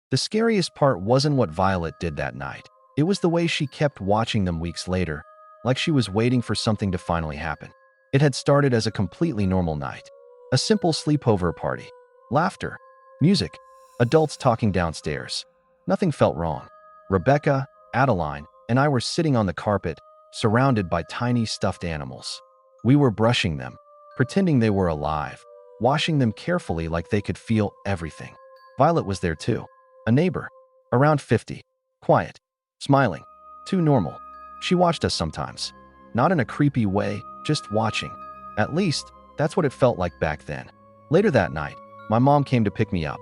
The scariest part wasn't what Violet did that night. It was the way she kept watching them weeks later, like she was waiting for something to finally happen. It had started as a completely normal night. A simple sleepover party. Laughter. Music. Adults talking downstairs. Nothing felt wrong. Rebecca, Adeline, and I were sitting on the carpet, surrounded by tiny stuffed animals. We were brushing them, pretending they were alive, washing them carefully like they could feel everything. Violet was there too. A neighbor. Around 50. Quiet. Smiling. Too normal. She watched us sometimes. Not in a creepy way, just watching. At least, that's what it felt like back then. Later that night, my mom came to pick me up.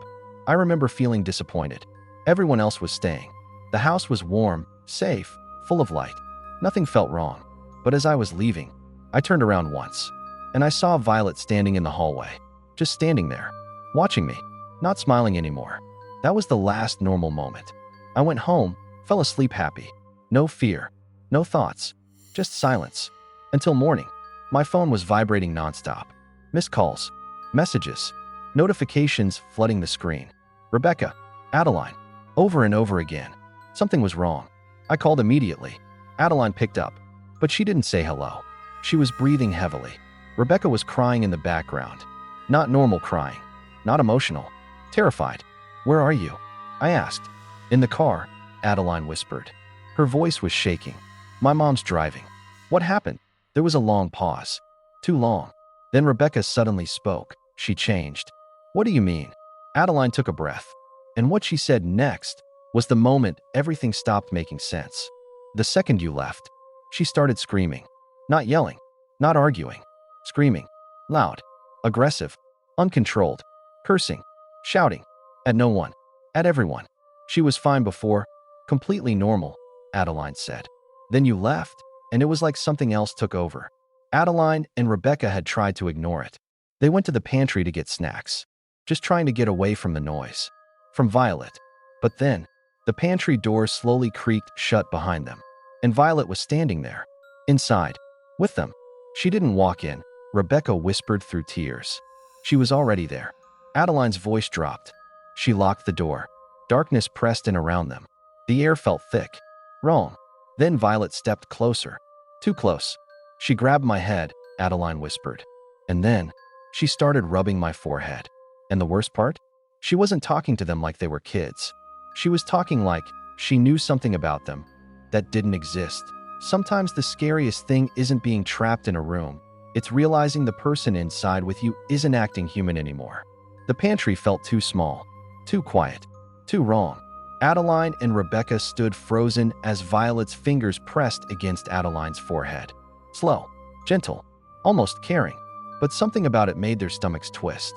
I remember feeling disappointed. Everyone else was staying. The house was warm, safe, full of light. Nothing felt wrong. But as I was leaving, I turned around once, and I saw Violet standing in the hallway. Just standing there, watching me, not smiling anymore. That was the last normal moment. I went home, fell asleep happy. No fear, no thoughts, just silence. Until morning. My phone was vibrating nonstop. Missed calls, messages, notifications flooding the screen. Rebecca, Adeline, over and over again. Something was wrong. I called immediately. Adeline picked up, but she didn't say hello. She was breathing heavily. Rebecca was crying in the background. Not normal crying, not emotional, terrified. "Where are you?" I asked. "In the car," Adeline whispered. Her voice was shaking. "My mom's driving." "What happened?" There was a long pause. Too long. Then Rebecca suddenly spoke. She changed. "What do you mean?" Adeline took a breath. And what she said next was the moment everything stopped making sense. "The second you left." She started screaming. Not yelling. Not arguing. Screaming. Loud. Aggressive. Uncontrolled. Cursing. Shouting. At no one. At everyone. "She was fine before. Completely normal," Adeline said. "Then you left, and it was like something else took over." Adeline and Rebecca had tried to ignore it. They went to the pantry to get snacks, just trying to get away from the noise. From Violet. But then, the pantry door slowly creaked shut behind them, and Violet was standing there. Inside. With them. She didn't walk in, Rebecca whispered through tears. She was already there. Adeline's voice dropped. She locked the door. Darkness pressed in around them. The air felt thick. Wrong. Then Violet stepped closer. Too close. She grabbed my head, Adeline whispered. And then, she started rubbing my forehead. And the worst part? She wasn't talking to them like they were kids. She was talking like she knew something about them that didn't exist. Sometimes the scariest thing isn't being trapped in a room. It's realizing the person inside with you isn't acting human anymore. The pantry felt too small, too quiet, too wrong. Adeline and Rebecca stood frozen as Violet's fingers pressed against Adeline's forehead. Slow, gentle, almost caring, but something about it made their stomachs twist.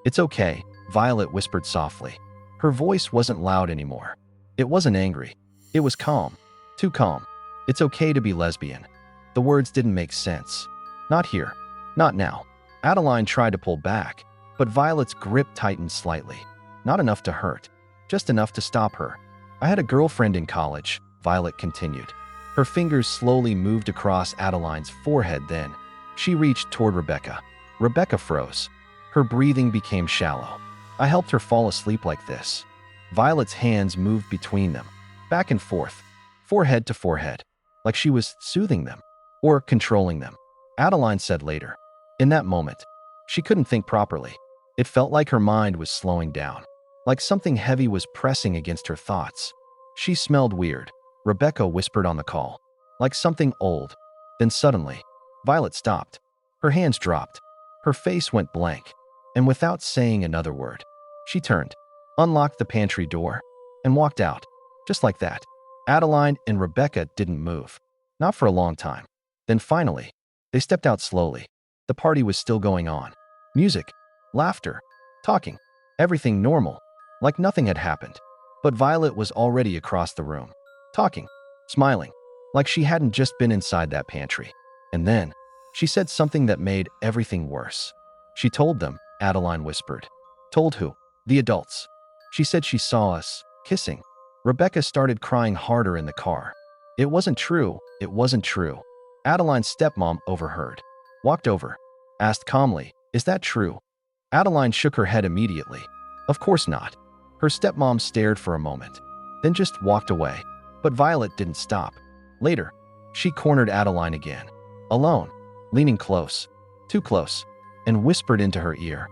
"It's okay," Violet whispered softly. Her voice wasn't loud anymore. It wasn't angry. It was calm, too calm. "It's okay to be lesbian." The words didn't make sense. Not here. Not now. Adeline tried to pull back, but Violet's grip tightened slightly. Not enough to hurt, just enough to stop her. "I had a girlfriend in college," Violet continued. Her fingers slowly moved across Adeline's forehead then. She reached toward Rebecca. Rebecca froze. Her breathing became shallow. "I helped her fall asleep like this." Violet's hands moved between them, back and forth, forehead to forehead, like she was soothing them or controlling them. Adeline said later. In that moment, she couldn't think properly. It felt like her mind was slowing down, like something heavy was pressing against her thoughts. "She smelled weird," Rebecca whispered on the call, like something old. Then suddenly, Violet stopped. Her hands dropped. Her face went blank. And without saying another word, she turned, unlocked the pantry door, and walked out. Just like that. Adeline and Rebecca didn't move. Not for a long time. Then finally, they stepped out slowly. The party was still going on. Music, laughter, talking, everything normal, like nothing had happened. But Violet was already across the room, talking, smiling, like she hadn't just been inside that pantry. And then, she said something that made everything worse. "She told them," Adeline whispered. "Told who?" "The adults. She said she saw us, kissing." Rebecca started crying harder in the car. "It wasn't true, it wasn't true." Adeline's stepmom overheard, walked over, asked calmly, "Is that true?" Adeline shook her head immediately. "Of course not." Her stepmom stared for a moment, then just walked away. But Violet didn't stop. Later, she cornered Adeline again, alone, leaning close, too close, and whispered into her ear,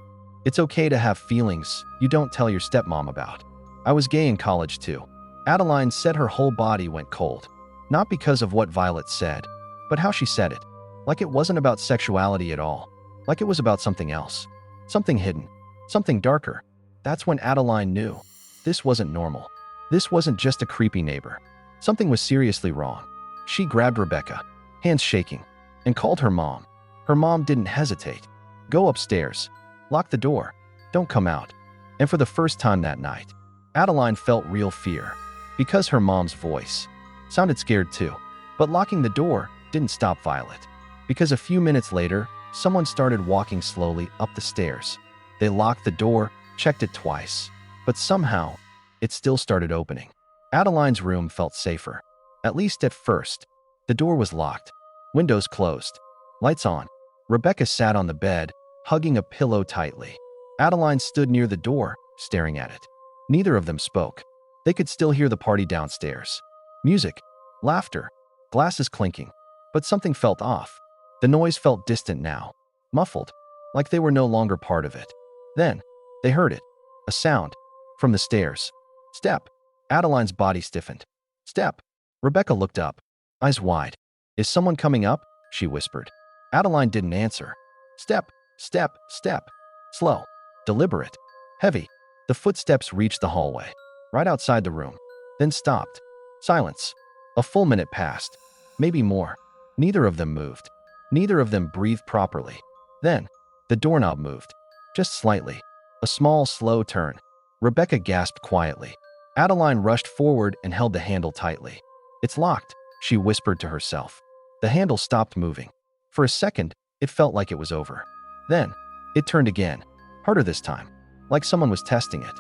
"It's okay to have feelings you don't tell your stepmom about. I was gay in college too." Adeline said her whole body went cold. Not because of what Violet said, but how she said it. Like it wasn't about sexuality at all. Like it was about something else. Something hidden. Something darker. That's when Adeline knew. This wasn't normal. This wasn't just a creepy neighbor. Something was seriously wrong. She grabbed Rebecca, hands shaking, and called her mom. Her mom didn't hesitate. "Go upstairs. Lock the door. Don't come out." And for the first time that night, Adeline felt real fear. Because her mom's voice sounded scared too. But locking the door didn't stop Violet. Because a few minutes later, someone started walking slowly up the stairs. They locked the door, checked it twice, but somehow, it still started opening. Adeline's room felt safer. At least at first. The door was locked, windows closed, lights on. Rebecca sat on the bed, hugging a pillow tightly. Adeline stood near the door, staring at it. Neither of them spoke. They could still hear the party downstairs. Music, laughter, glasses clinking. But something felt off. The noise felt distant now, muffled, like they were no longer part of it. Then, they heard it. A sound. From the stairs. Step. Adeline's body stiffened. Step. Rebecca looked up, eyes wide. "Is someone coming up?" she whispered. Adeline didn't answer. Step, step, step. Slow, deliberate, heavy. The footsteps reached the hallway, right outside the room, then stopped. Silence. A full minute passed. Maybe more. Neither of them moved. Neither of them breathed properly. Then, the doorknob moved. Just slightly. A small, slow turn. Rebecca gasped quietly. Adeline rushed forward and held the handle tightly. "It's locked," she whispered to herself. The handle stopped moving. For a second, it felt like it was over. Then, it turned again. Harder this time. Like someone was testing it.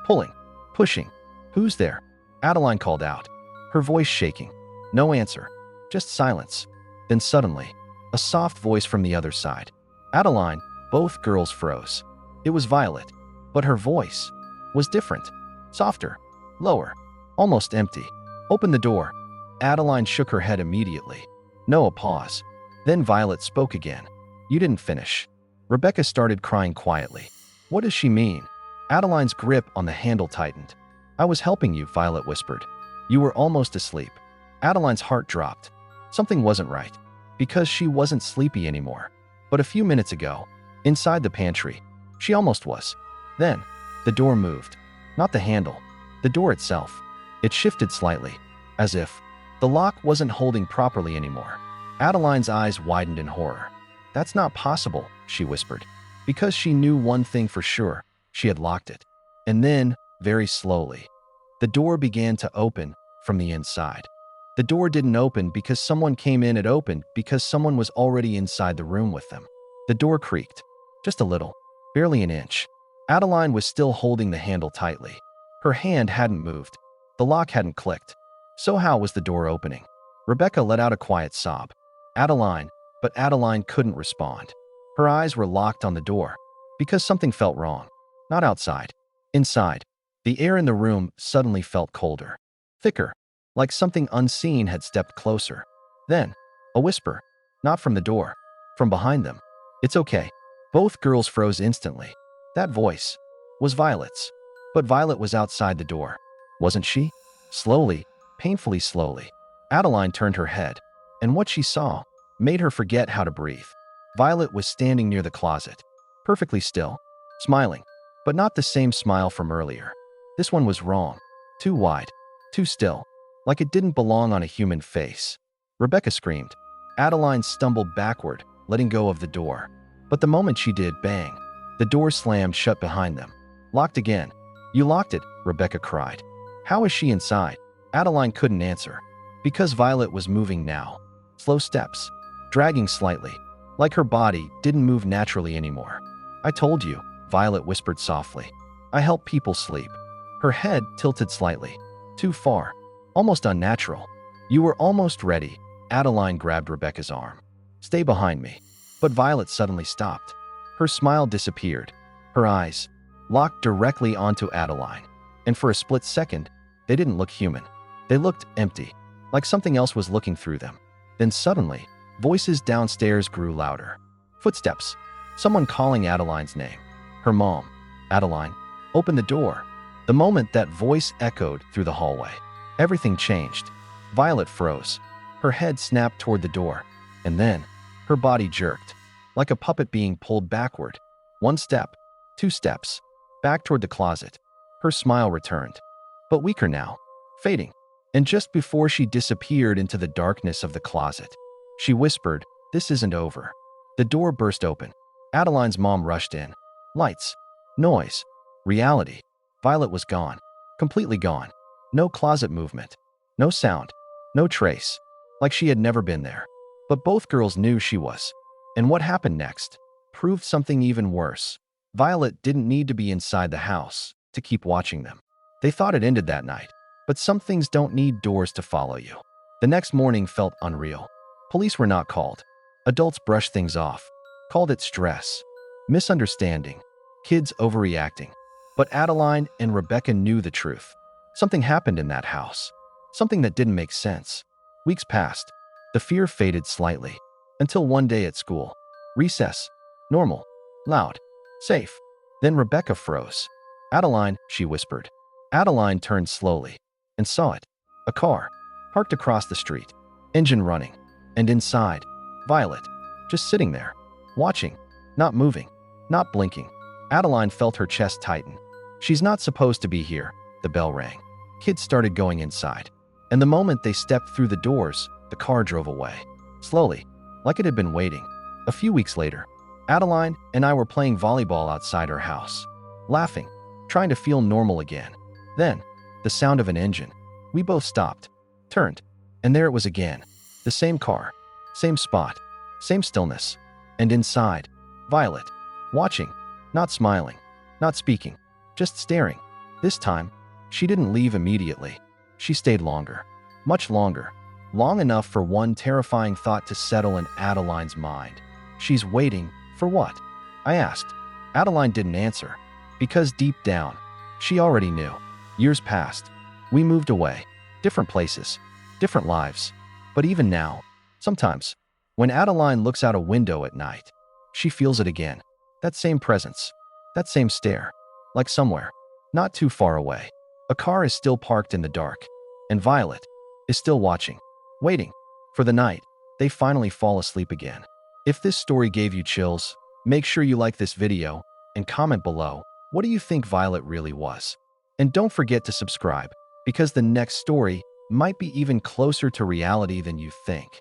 Pulling. Pushing. "Who's there?" Adeline called out, her voice shaking. No answer. Just silence. Then suddenly, a soft voice from the other side. Adeline, both girls froze. It was Violet, but her voice was different. Softer. Lower. Almost empty. "Open the door." Adeline shook her head immediately. No, a pause. Then Violet spoke again. "You didn't finish." Rebecca started crying quietly. "What does she mean?" Adeline's grip on the handle tightened. "I was helping you," Violet whispered. "You were almost asleep." Adeline's heart dropped. Something wasn't right. Because she wasn't sleepy anymore. But a few minutes ago, inside the pantry, she almost was. Then, the door moved. Not the handle. The door itself. It shifted slightly, as if the lock wasn't holding properly anymore. Adeline's eyes widened in horror. "That's not possible," she whispered. Because she knew one thing for sure. She had locked it. And then, very slowly, the door began to open from the inside. The door didn't open because someone came in, it opened because someone was already inside the room with them. The door creaked. Just a little. Barely an inch. Adeline was still holding the handle tightly. Her hand hadn't moved. The lock hadn't clicked. So how was the door opening? Rebecca let out a quiet sob. "Adeline," but Adeline couldn't respond. Her eyes were locked on the door. Because something felt wrong. Not outside. Inside. The air in the room suddenly felt colder. Thicker. Like something unseen had stepped closer. Then, a whisper. Not from the door. From behind them. "It's okay." Both girls froze instantly. That voice was Violet's. But Violet was outside the door. Wasn't she? Slowly, painfully slowly, Adeline turned her head, and what she saw made her forget how to breathe. Violet was standing near the closet, perfectly still, smiling, but not the same smile from earlier. This one was wrong. Too wide, too still, like it didn't belong on a human face. Rebecca screamed. Adeline stumbled backward, letting go of the door. But the moment she did, bang, the door slammed shut behind them. Locked again. "You locked it," Rebecca cried. "How is she inside?" Adeline couldn't answer. Because Violet was moving now. Slow steps, dragging slightly, like her body didn't move naturally anymore. "I told you," Violet whispered softly. "I help people sleep." Her head tilted slightly. Too far. Almost unnatural. "You were almost ready." Adeline grabbed Rebecca's arm. "Stay behind me." But Violet suddenly stopped. Her smile disappeared. Her eyes locked directly onto Adeline. And for a split second, they didn't look human. They looked empty, like something else was looking through them. Then suddenly, voices downstairs grew louder. Footsteps. Someone calling Adeline's name. Her mom. Adeline, open the door. The moment that voice echoed through the hallway, everything changed. Violet froze. Her head snapped toward the door, and then her body jerked, like a puppet being pulled backward. 1 step, 2 steps, back toward the closet. Her smile returned, but weaker now, fading. And just before she disappeared into the darkness of the closet, she whispered, "This isn't over." The door burst open. Adeline's mom rushed in. Lights, noise, reality. Violet was gone, completely gone. No closet movement, no sound, no trace, like she had never been there. But both girls knew she was. And what happened next proved something even worse. Violet didn't need to be inside the house to keep watching them. They thought it ended that night, but some things don't need doors to follow you. The next morning felt unreal. Police were not called. Adults brushed things off, called it stress, misunderstanding, kids overreacting. But Adeline and Rebecca knew the truth. Something happened in that house, something that didn't make sense. Weeks passed. The fear faded slightly, until one day at school. Recess. Normal. Loud. Safe. Then Rebecca froze. "Adeline," she whispered. Adeline turned slowly and saw it. A car, parked across the street, engine running, and inside, Violet, just sitting there, watching, not moving, not blinking. Adeline felt her chest tighten. "She's not supposed to be here." The bell rang. Kids started going inside. And the moment they stepped through the doors, the car drove away. Slowly, like it had been waiting. A few weeks later, Adeline and I were playing volleyball outside her house, laughing, trying to feel normal again. Then, the sound of an engine. We both stopped, turned, and there it was again. The same car, same spot, same stillness. And inside, Violet, watching, not smiling, not speaking, just staring. This time, she didn't leave immediately. She stayed longer, much longer, long enough for one terrifying thought to settle in Adeline's mind. "She's waiting for what?" I asked. Adeline didn't answer, because deep down, she already knew. Years passed. We moved away, different places, different lives. But even now, sometimes, when Adeline looks out a window at night, she feels it again. That same presence, that same stare, like somewhere, not too far away. A car is still parked in the dark, and Violet is still watching, waiting for the night they finally fall asleep again. If this story gave you chills, make sure you like this video and comment below. What do you think Violet really was? And don't forget to subscribe, because the next story might be even closer to reality than you think.